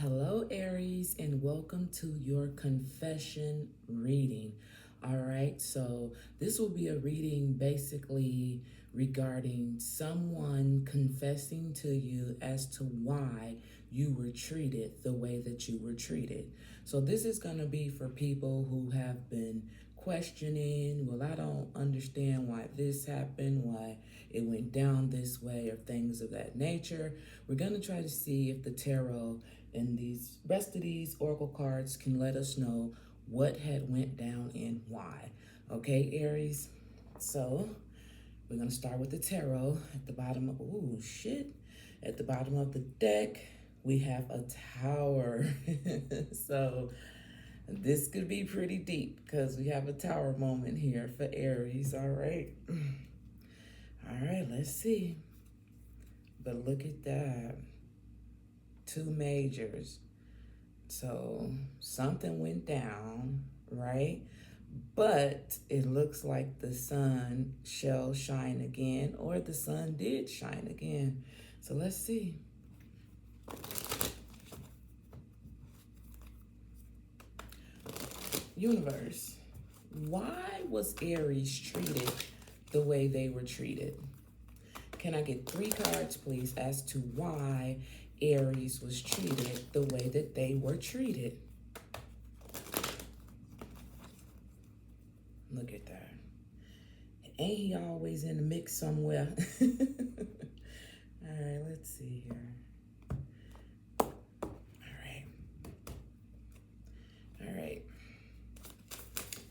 Hello, Aries, and welcome to your confession reading. All right, so this will be a reading basically regarding someone confessing to you as to why you were treated the way that you were treated. So, this is going to be for people who have been questioning, well, I don't understand why this happened, why it went down this way, or things of that nature. We're going to try to see if the tarot and these rest of these oracle cards can let us know what had went down and why. Okay, Aries? So we're gonna start with the tarot at the bottom of, oh shit. At the bottom of the deck, we have a tower. So this could be pretty deep because we have a tower moment here for Aries, all right? All right, let's see. But look at that. Two majors. So something went down, right? But it looks like the sun shall shine again, or the sun did shine again. So let's see. Universe, why was Aries treated the way they were treated? Can I get 3 cards, please, as to why Aries was treated the way that they were treated? Look at that. Ain't he always in the mix somewhere? All right, let's see here. All right.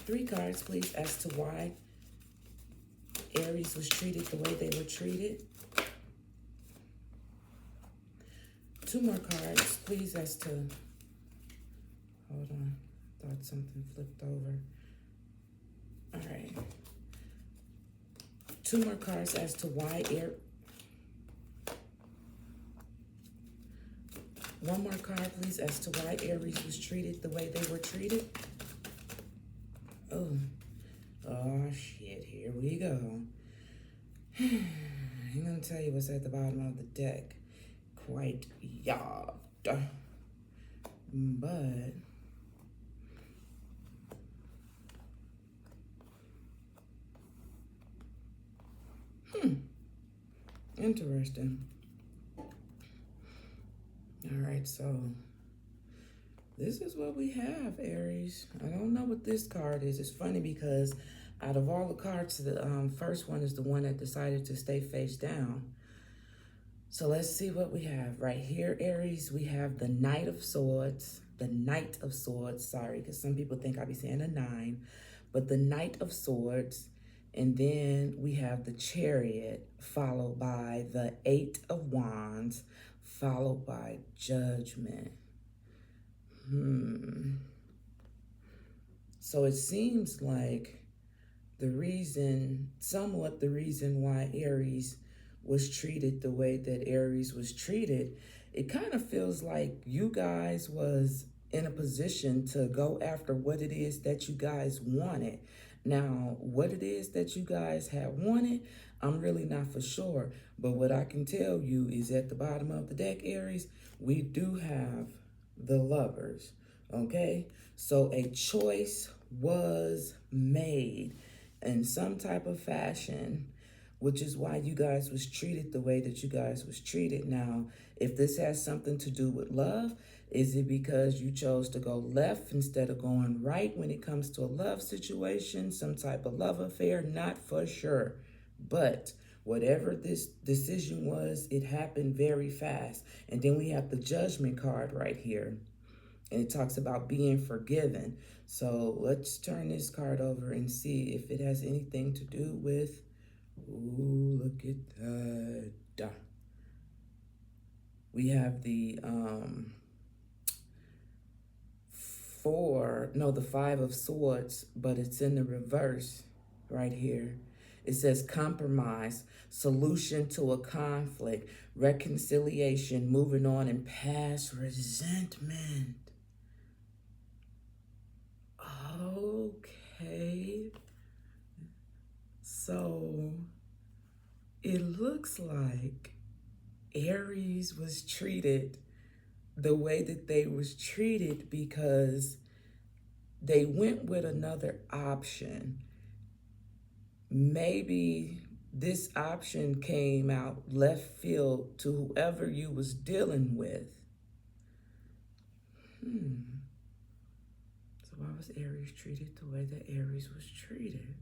3 cards, please, as to why Aries was treated the way they were treated. 2 more cards, please, as to, hold on, thought something flipped over. All right. 2 more cards as to why one more card, please, as to why Aries was treated the way they were treated. Oh shit, here we go. I'm gonna tell you what's at the bottom of the deck. Quite yard. But interesting. All right, so this is what we have, Aries. I don't know what this card is. It's funny because out of all the cards, the first one is the one that decided to stay face down. So let's see what we have. Right here, Aries, we have the Knight of Swords. The Knight of Swords, sorry, because some people think I'll be saying a 9. But the Knight of Swords. And then we have the Chariot, followed by the 8 of Wands, followed by Judgment. So it seems like somewhat the reason why Aries was treated the way that Aries was treated, it kind of feels like you guys was in a position to go after what it is that you guys wanted. Now, what it is that you guys have wanted, I'm really not for sure. But what I can tell you is at the bottom of the deck, Aries, we do have the Lovers, okay? So a choice was made in some type of fashion, which is why you guys was treated the way that you guys was treated. Now, if this has something to do with love, is it because you chose to go left instead of going right when it comes to a love situation, some type of love affair? Not for sure. But whatever this decision was, it happened very fast. And then we have the Judgment card right here. And it talks about being forgiven. So let's turn this card over and see if it has anything to do with, ooh, look at that. We have the the 5 of Swords, but it's in the reverse right here. It says compromise, solution to a conflict, reconciliation, moving on, and past resentment. Okay. So it looks like Aries was treated the way that they was treated because they went with another option. Maybe this option came out left field to whoever you was dealing with. So why was Aries treated the way that Aries was treated?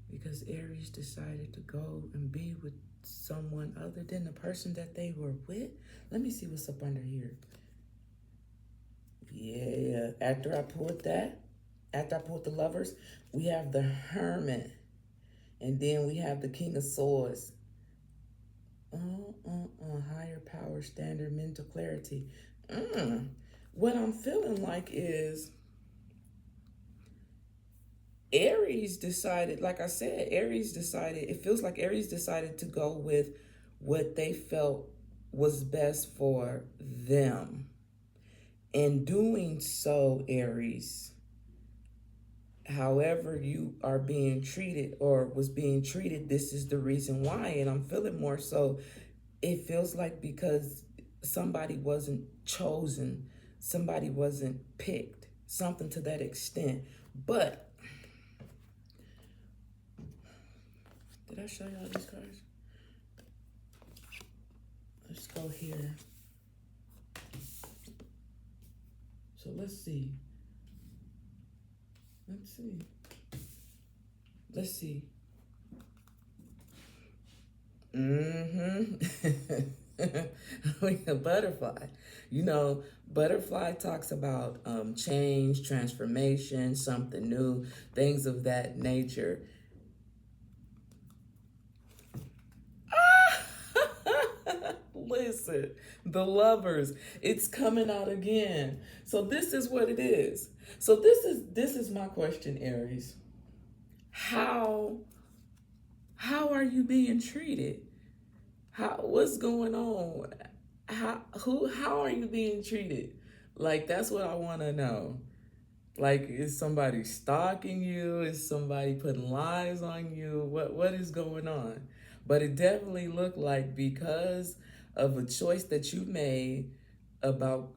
Because Aries decided to go and be with someone other than the person that they were with. Let me see what's up under here. Yeah, after I pulled the Lovers, we have the Hermit. And then we have the King of Swords. Higher power, standard, mental clarity. What I'm feeling like is Aries decided, like I said, it feels like Aries decided to go with what they felt was best for them. In doing so, Aries, however you are being treated or was being treated, this is the reason why. And I'm feeling more so, it feels like because somebody wasn't chosen, somebody wasn't picked, something to that extent. But did I show y'all these cards? Let's go here. So let's see. Let's see. A butterfly. You know, butterfly talks about change, transformation, something new, things of that nature. Listen, the Lovers, it's coming out again. So this is what it is. So this is my question, Aries. How are you being treated? What's going on? How are you being treated? Like, that's what I want to know. Like, is somebody stalking you? Is somebody putting lies on you? What is going on? But it definitely looked like because of a choice that you made about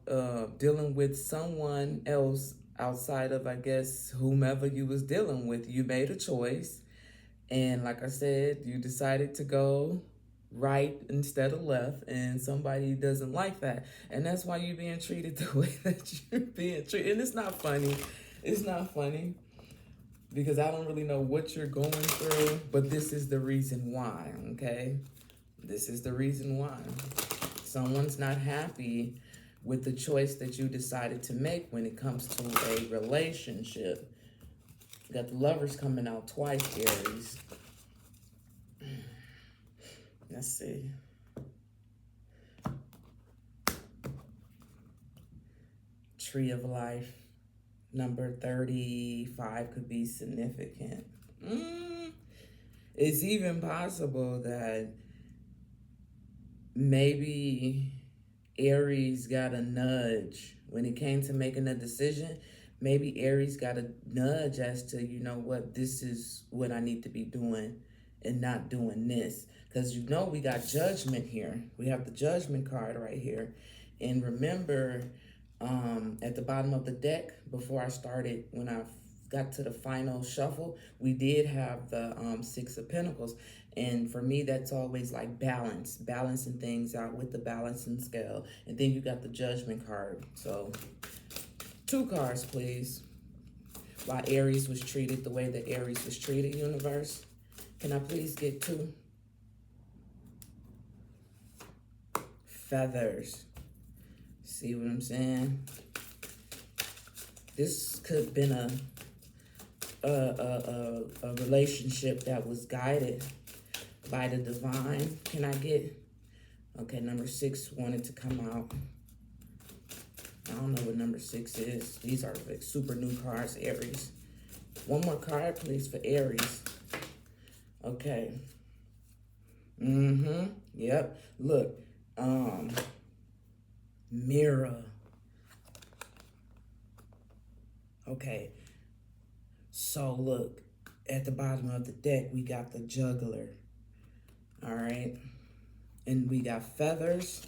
dealing with someone else outside of, I guess, whomever you was dealing with. You made a choice. And like I said, you decided to go right instead of left, and somebody doesn't like that. And that's why you're being treated the way that you're being treated. And it's not funny. It's not funny because I don't really know what you're going through, but this is the reason why, okay? This is the reason why. Someone's not happy with the choice that you decided to make when it comes to a relationship. You got the Lovers coming out twice, Aries. Let's see. Tree of Life, number 35 could be significant. It's even possible that maybe Aries got a nudge when it came to making a decision. Maybe Aries got a nudge as to, you know what, this is what I need to be doing and not doing this. Because you know we got Judgment here. We have the Judgment card right here. And remember, at the bottom of the deck, before I started, when I got to the final shuffle, we did have the Six of Pentacles. And for me, that's always like balancing things out with the balancing scale. And then you got the Judgment card. So 2 cards, please. Why Aries was treated the way that Aries was treated, universe. Can I please get 2? Feathers. See what I'm saying? This could have been a relationship that was guided by the divine. Can I get, okay, number 6 wanted to come out. I don't know what number 6 is. These are like super new cards, Aries. 1 more card, please, for Aries. Okay. Yep. Look. Mirror. Okay. So look, at the bottom of the deck, we got the Juggler. All right. And we got Feathers.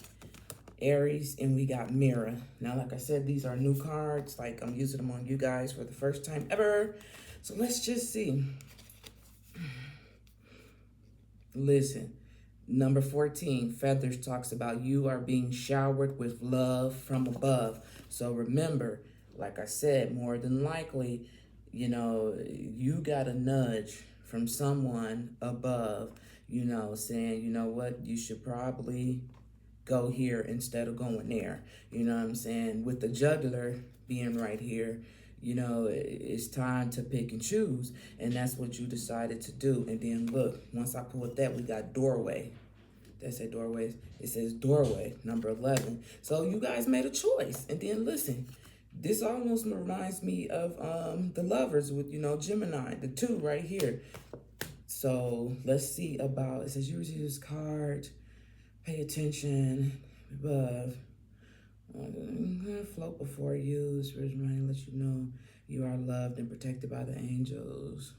Aries, and we got Mirror. Now, like I said, these are new cards. Like, I'm using them on you guys for the first time ever. So let's just see. Listen, number 14, Feathers talks about you are being showered with love from above. So remember, like I said, more than likely, you know, you got a nudge from someone above, you know, saying, you know what, you should probably go here instead of going there. You know what I'm saying? With the juggler being right here, you know, it's time to pick and choose. And that's what you decided to do. And then look, once I pulled that, we got doorway. That said doorways. It says doorway, number 11. So you guys made a choice. And then listen, this almost reminds me of the lovers with, you know, Gemini, the 2 right here. So let's see about, it says use this card. Pay attention above. Float before you. Spirit mind let you know you are loved and protected by the angels.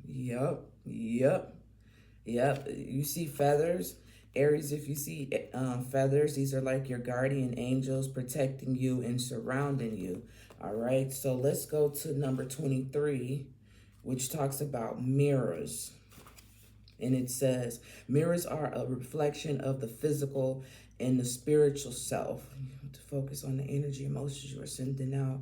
Yep. You see feathers. Aries, if you see feathers, these are like your guardian angels protecting you and surrounding you. All right, so let's go to number 23, which talks about mirrors. And it says, mirrors are a reflection of the physical and the spiritual self. You have to focus on the energy, emotions you are sending out.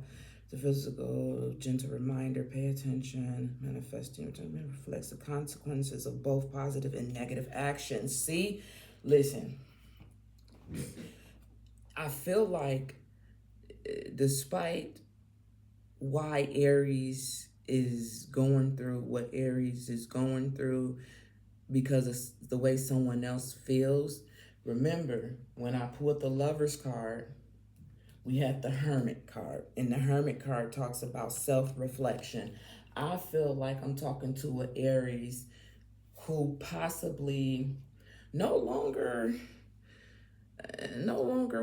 The physical, gentle reminder, pay attention, manifesting, reflects the consequences of both positive and negative actions. See, listen, I feel like despite why Aries is going through what Aries is going through, because of the way someone else feels. Remember, when I pulled the Lover's card, we had the Hermit card. And the Hermit card talks about self-reflection. I feel like I'm talking to an Aries who possibly no longer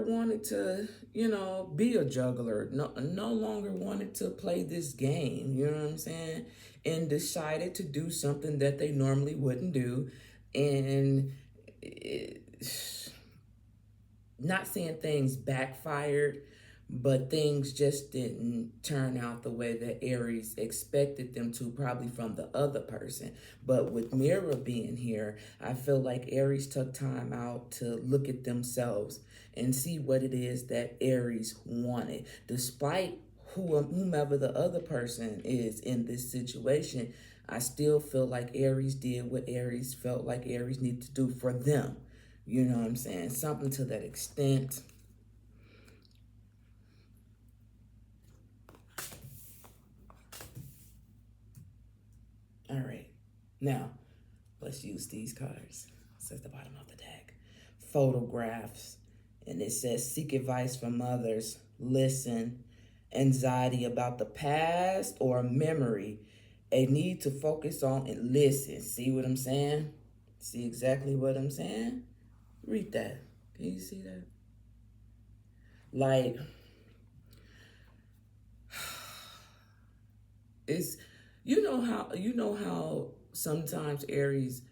wanted to, you know, be a juggler, no longer wanted to play this game, you know what I'm saying? And decided to do something that they normally wouldn't do. And not saying things backfired, but things just didn't turn out the way that Aries expected them to, probably from the other person. But with Mirror being here, I feel like Aries took time out to look at themselves and see what it is that Aries wanted. Despite whomever the other person is in this situation, I still feel like Aries did what Aries felt like Aries needed to do for them. You know what I'm saying? Something to that extent. All right, now let's use these cards. It's at the bottom of the deck. Photographs, and it says seek advice from others, listen, anxiety about the past or memory, a need to focus on and listen. See what I'm saying? See exactly what I'm saying? Read that. Can you see that? Like, it's, you know how sometimes Aries,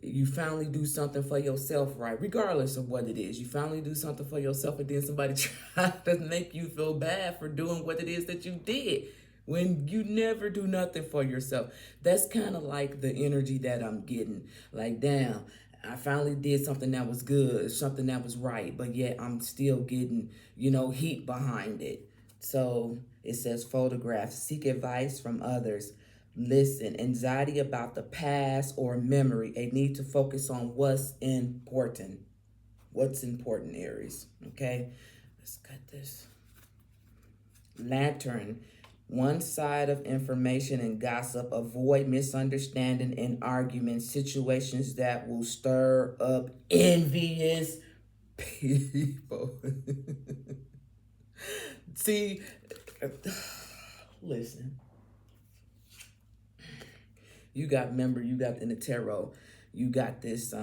you finally do something for yourself, right? Regardless of what it is, you finally do something for yourself, and then somebody tries to make you feel bad for doing what it is that you did when you never do nothing for yourself. That's kind of like the energy that I'm getting. Like, damn, I finally did something that was good, something that was right, but yet I'm still getting, you know, heat behind it. So it says photographs, seek advice from others, listen, anxiety about the past or memory, a need to focus on what's important. What's important, Aries, okay? Let's cut this. Lantern, one side of information and gossip, avoid misunderstanding and arguments, situations that will stir up envious people. See, listen. You got in the tarot, you got this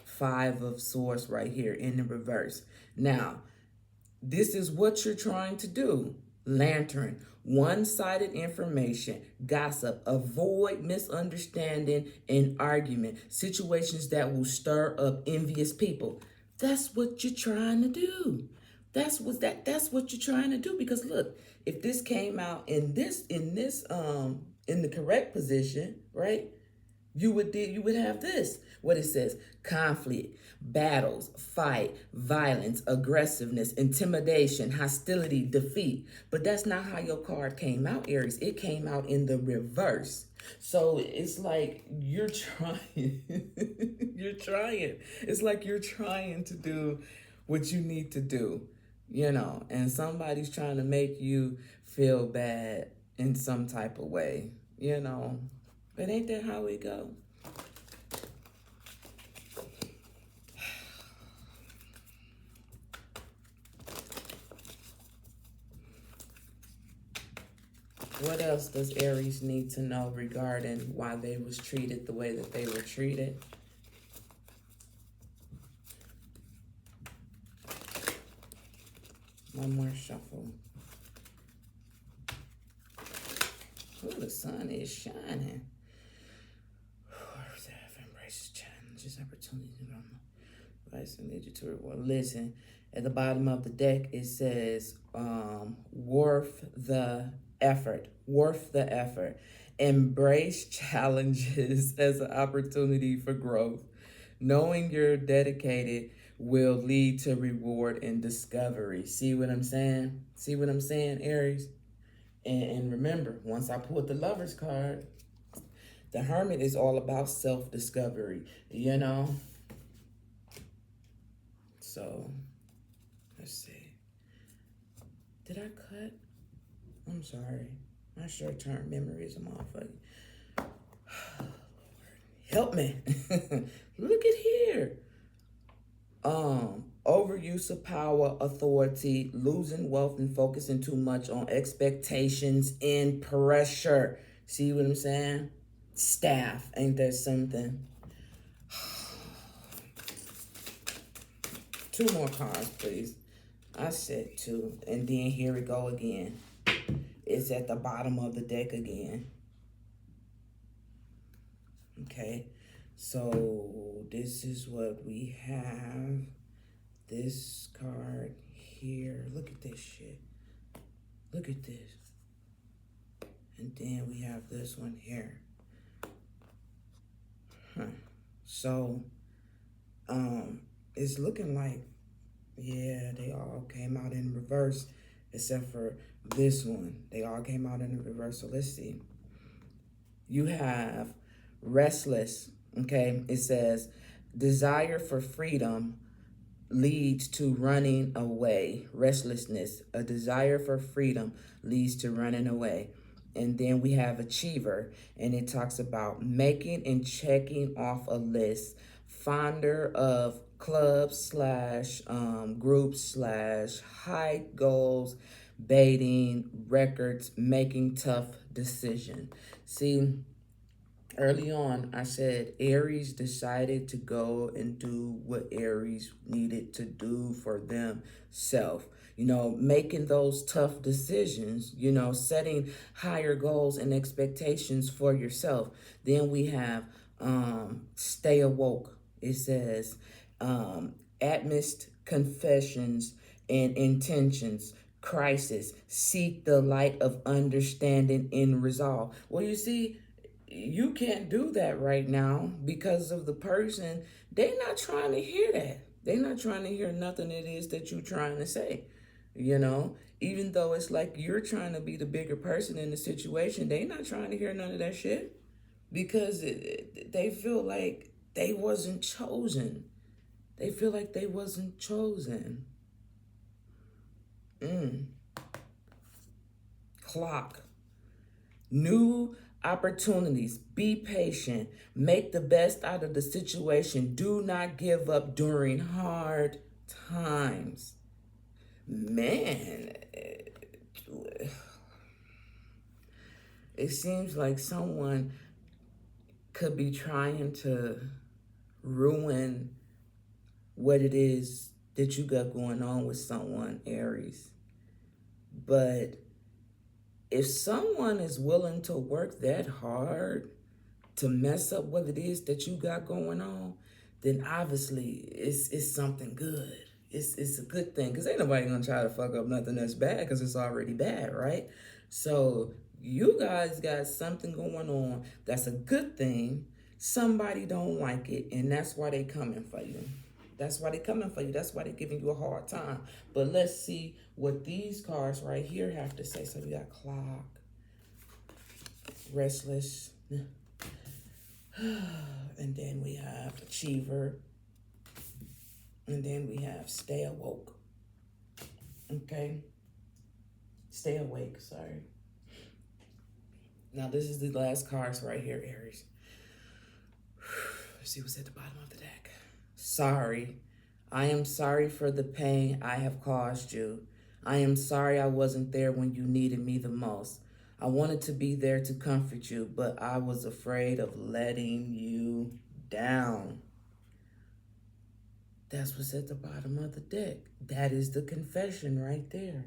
5 of Swords right here in the reverse. Now, this is what you're trying to do. Lantern, one-sided information, gossip, avoid misunderstanding and argument, situations that will stir up envious people. That's what you're trying to do. That's what you're trying to do, because look, if this came out in the correct position, right? You would have this. What it says: conflict, battles, fight, violence, aggressiveness, intimidation, hostility, defeat. But that's not how your card came out, Aries. It came out in the reverse. So it's like you're trying. You're trying. It's like you're trying to do what you need to do, and somebody's trying to make you feel bad in some type of way. But ain't that how it go? What else does Aries need to know regarding why they was treated the way that they were treated? One more shuffle. Ooh, the sun is shining. Embraces challenges, opportunities, advice and lead you to reward. Listen, at the bottom of the deck, it says, worth the effort. Worth the effort. Embrace challenges as an opportunity for growth. Knowing you're dedicated will lead to reward and discovery. See what I'm saying? See what I'm saying, Aries? And remember, once I pulled the Lover's card, the Hermit is all about self-discovery. So, let's see. Did I cut? I'm sorry. My short-term memory is a motherfucker. Help me. Look at here. Overuse of power, authority, losing wealth and focusing too much on expectations and pressure. See what I'm saying? Staff, ain't that something? Two more cards, please. I said two, and then here we go again. It's at the bottom of the deck again. Okay, so this is what we have. This card here. Look at this shit. Look at this. And then we have this one here. So, it's looking like, yeah, they all came out in reverse, except for this one. They all came out in reverse. So let's see. You have restless, okay? It says, desire for freedom leads to running away. Restlessness, a desire for freedom leads to running away. And then we have achiever, and it talks about making and checking off a list. Fonder of clubs slash groups slash high goals, baiting, records, making tough decision. See, early on, I said Aries decided to go and do what Aries needed to do for themselves. Making those tough decisions, setting higher goals and expectations for yourself. Then we have stay awoke. It says amidst confessions and intentions, crisis, seek the light of understanding and resolve. Well, you see, you can't do that right now because of the person. They're not trying to hear that. They're not trying to hear nothing it is that you're trying to say. Even though it's like you're trying to be the bigger person in the situation, they're not trying to hear none of that shit because they feel like they wasn't chosen. They feel like they wasn't chosen. Clock. New opportunities. Be patient. Make the best out of the situation. Do not give up during hard times. Man, it seems like someone could be trying to ruin what it is that you got going on with someone, Aries. But if someone is willing to work that hard to mess up what it is that you got going on, then obviously it's something good. It's a good thing, because ain't nobody gonna try to fuck up nothing that's bad because it's already bad, right? So you guys got something going on that's a good thing. Somebody don't like it, and that's why they coming for you. That's why they coming for you. That's why they giving you a hard time. But let's see what these cards right here have to say. So we got clock, restless, and then we have achiever, and then we have stay awoke. Okay, stay awake, sorry. Now this is the last cards right here, Aries. Let's see what's at the bottom of the deck. Sorry. I am sorry for the pain I have caused you. I am sorry I wasn't there when you needed me the most. I wanted to be there to comfort you, but I was afraid of letting you down. That's what's at the bottom of the deck. That is the confession right there.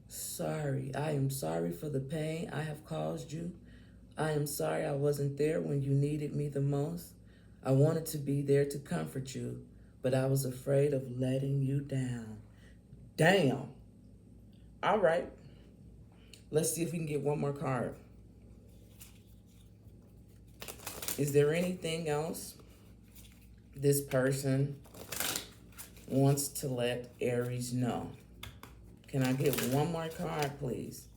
Sorry. I am sorry for the pain I have caused you. I am sorry I wasn't there when you needed me the most. I wanted to be there to comfort you, but I was afraid of letting you down. Damn. All right. Let's see if we can get one more card. Is there anything else this person wants to let Aries know? Can I get one more card, please?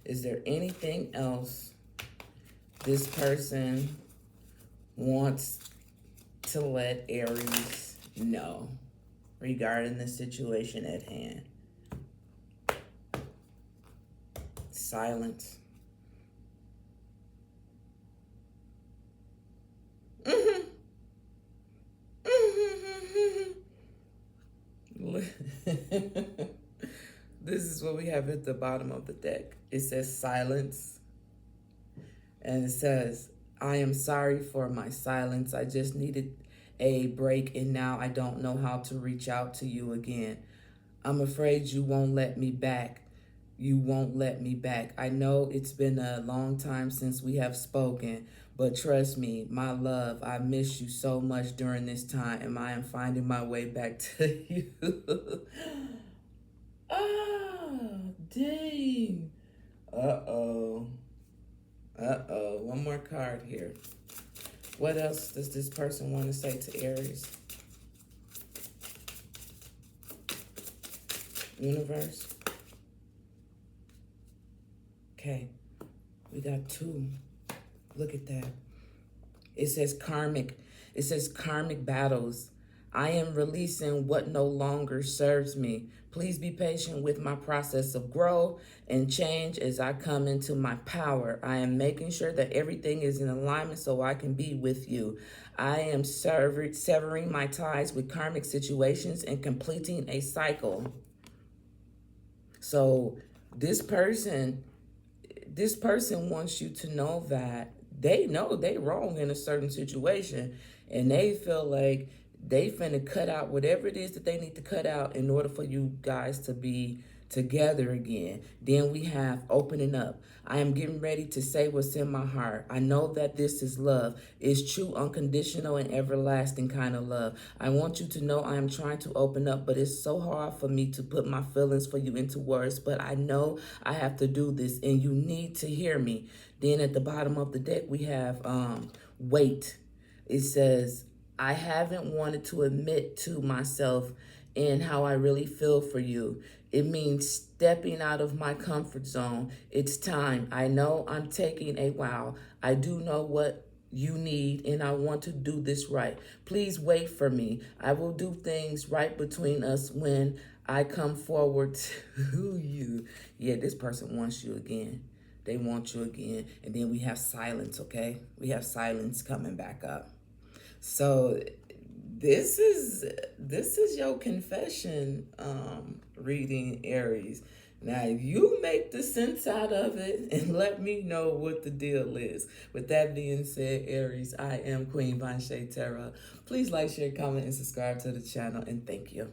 Is there anything else this person wants to let Aries know regarding the situation at hand? Silence. This is what we have at the bottom of the deck. It says silence. And it says, I am sorry for my silence. I just needed a break, and now I don't know how to reach out to you again. I'm afraid you won't let me back. You won't let me back. I know it's been a long time since we have spoken, but trust me, my love, I miss you so much during this time, and I am finding my way back to you. Dang. Uh-oh. Uh-oh. One more card here. What else does this person want to say to Aries? Universe. Okay. We got two. Look at that. It says karmic. It says karmic battles. I am releasing what no longer serves me. Please be patient with my process of growth and change as I come into my power. I am making sure that everything is in alignment so I can be with you. I am severing my ties with karmic situations and completing a cycle. So this person wants you to know that they know they wrong in a certain situation, and they feel like they finna cut out whatever it is that they need to cut out in order for you guys to be together again. Then we have opening up. I am getting ready to say what's in my heart. I know that this is love. It's true, unconditional, and everlasting kind of love. I want you to know I am trying to open up, but it's so hard for me to put my feelings for you into words. But I know I have to do this, and you need to hear me. Then at the bottom of the deck, we have wait. It says, I haven't wanted to admit to myself and how I really feel for you. It means stepping out of my comfort zone. It's time. I know I'm taking a while. I do know what you need, and I want to do this right. Please wait for me. I will do things right between us when I come forward to you. Yeah, this person wants you again. They want you again. And then we have silence, okay? We have silence coming back up. So this is your confession reading, Aries. Now you make the sense out of it and let me know what the deal is. With that being said, Aries, I am Queen Vanche Tarot. Please like, share, comment, and subscribe to the channel, and thank you.